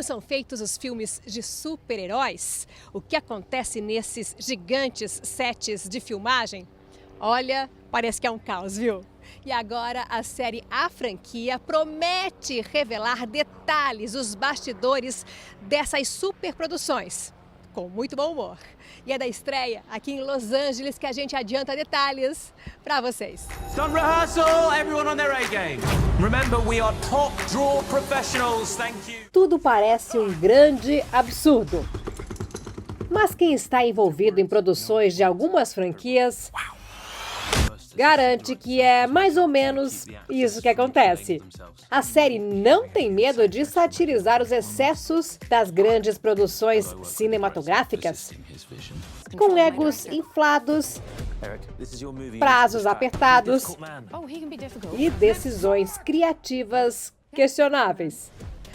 são feitos os filmes de super-heróis? O que acontece nesses gigantes sets de filmagem? Olha, parece que é um caos, viu? E agora a série A Franquia promete revelar detalhes, os bastidores dessas superproduções, com muito bom humor. E é da estreia aqui em Los Angeles que a gente adianta detalhes para vocês. Done rehearsal, everyone on their A game. Remember, we are top draw professionals, thank you. Tudo parece um grande absurdo. Mas quem está envolvido em produções de algumas franquias garante que é mais ou menos isso que acontece. A série não tem medo de satirizar os excessos das grandes produções cinematográficas, com egos inflados, prazos apertados e decisões criativas questionáveis.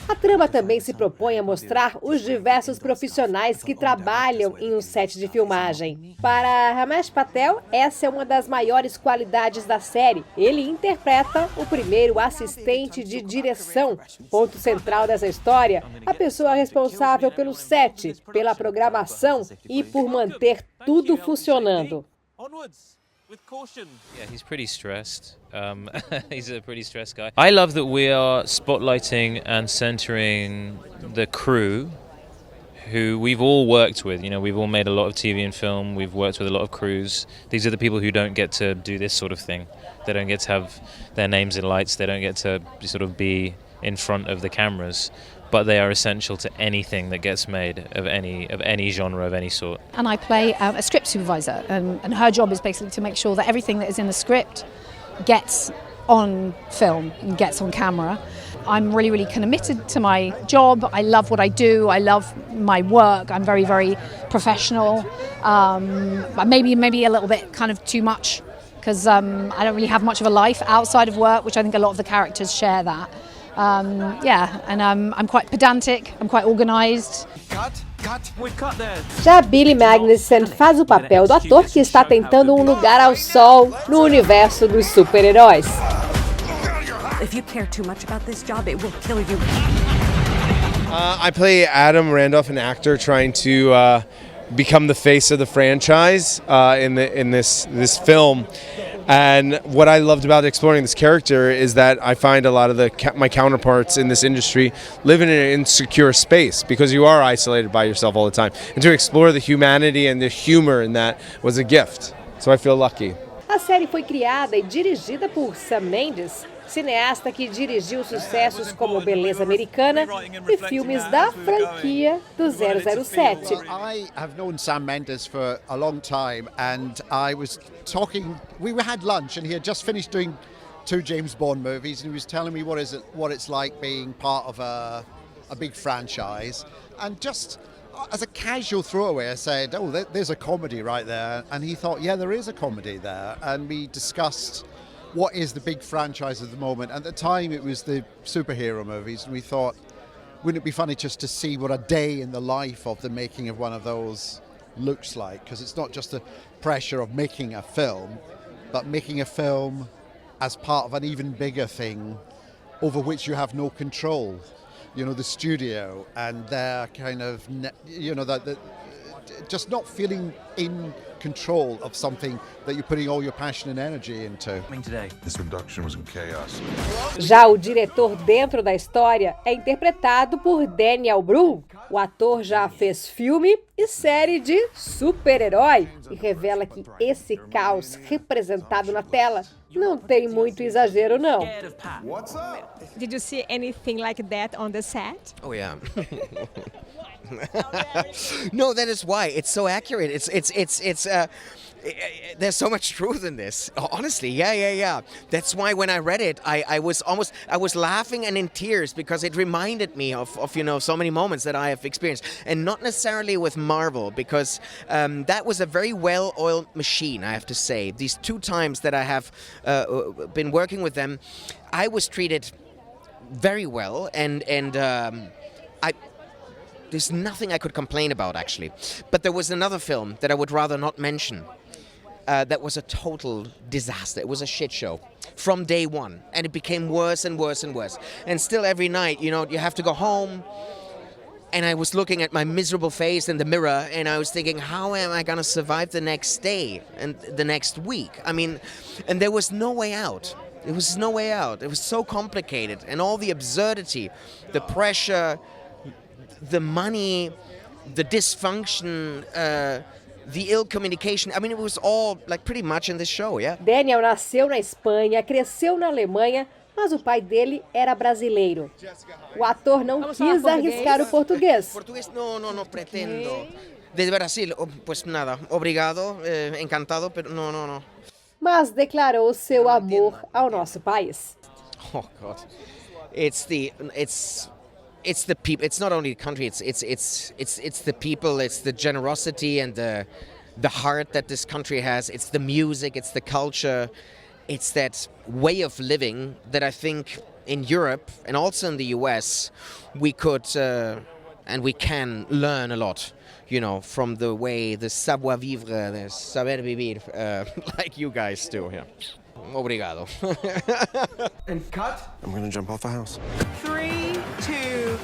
A trama também se propõe a mostrar os diversos profissionais que trabalham em um set de filmagem. Para Himesh Patel, essa é uma das maiores qualidades da série. Ele interpreta o primeiro assistente de direção, ponto central dessa história, a pessoa responsável pelo set, pela programação e por manter tudo funcionando. With caution. Yeah, he's pretty stressed. He's a pretty stressed guy. I love that we are spotlighting and centering the crew who we've all worked with. You know, we've all made a lot of TV and film. We've worked with a lot of crews. These are the people who don't get to do this sort of thing. They don't get to have their names in lights. They don't get to sort of be in front of the cameras. But they are essential to anything that gets made of any genre of any sort. And I play a script supervisor, and her job is basically to make sure that everything that is in the script gets on film and gets on camera. I'm really, really committed to my job. I love what I do. I love my work. I'm very, very professional. Maybe a little bit kind of too much, because I don't really have much of a life outside of work, which I think a lot of the characters share that. I'm quite pedantic, I'm quite organized. Já Billy Magnussen faz o papel do ator que está tentando um lugar ao sol no universo dos super-heróis. If you care too much about this job, it will kill you. I play Adam Randolph, an actor trying to become the face of the franchise in this film. And what I loved about exploring this character is that I find a lot of my counterparts in this industry live in an insecure space because you are isolated by yourself all the time. And to explore the humanity and the humor in that was a gift. So I feel lucky. A série foi criada e dirigida por Sam Mendes, cineasta que dirigiu sucessos como Beleza Americana e filmes da franquia do 007. I have known Sam Mendes for a long time, and I was talking. We had lunch, and he had just finished doing 2 James Bond movies, and he was telling me what it's like being part of a big franchise. And just as a casual throwaway, I said, "Oh, there's a comedy right there," and he thought, "Yeah, there is a comedy there," and we discussed what is the big franchise at the moment. At the time, it was the superhero movies, and we thought, wouldn't it be funny just to see what a day in the life of the making of one of those looks like? Because it's not just the pressure of making a film, but making a film as part of an even bigger thing over which you have no control. You know, the studio and their kind of, you know, that just not feeling in control of something that you're putting all your passion and energy into. This production was in chaos. Já o diretor dentro da história é interpretado por Brühl. O ator já fez filme e série de super-herói e revela que esse caos representado na tela não tem muito exagero, não. What's up? Did you see anything like that on the set? Oh yeah. No, that is why it's so accurate. It's there's so much truth in this. Honestly, yeah. That's why when I read it, I was laughing and in tears because it reminded me of so many moments that I have experienced, and not necessarily with Marvel, because that was a very well-oiled machine, I have to say. These 2 times that I have been working with them, I was treated very well, and there's nothing I could complain about, actually. But there was another film that I would rather not mention. That was a total disaster. It was a shit show from day one, and it became worse and worse and worse. And still every night, you have to go home and I was looking at my miserable face in the mirror, and I was thinking, how am I gonna survive the next day and the next week? I mean, and there was no way out. There was no way out. It was so complicated, and all the absurdity, the pressure, the money, the dysfunction, the ill communication. I mean, it was all like pretty much in this show, yeah? Daniel nasceu na Espanha, cresceu na Alemanha, mas o pai dele era brasileiro. O ator não quis arriscar o português. Portugués no pretendo. De Brasil, pues nada, obrigado, encantado, pero no. Mas declarou seu amor ao nosso país. Oh God, it's the people. It's not only the country. It's the people. It's the generosity and the heart that this country has. It's the music. It's the culture. It's that way of living that I think in Europe and also in the US we could and we can learn a lot. You know, from the way the savoir vivre, the saber vivir, like you guys do here. Obrigado. And cut. I'm gonna jump off a house. 3, 2,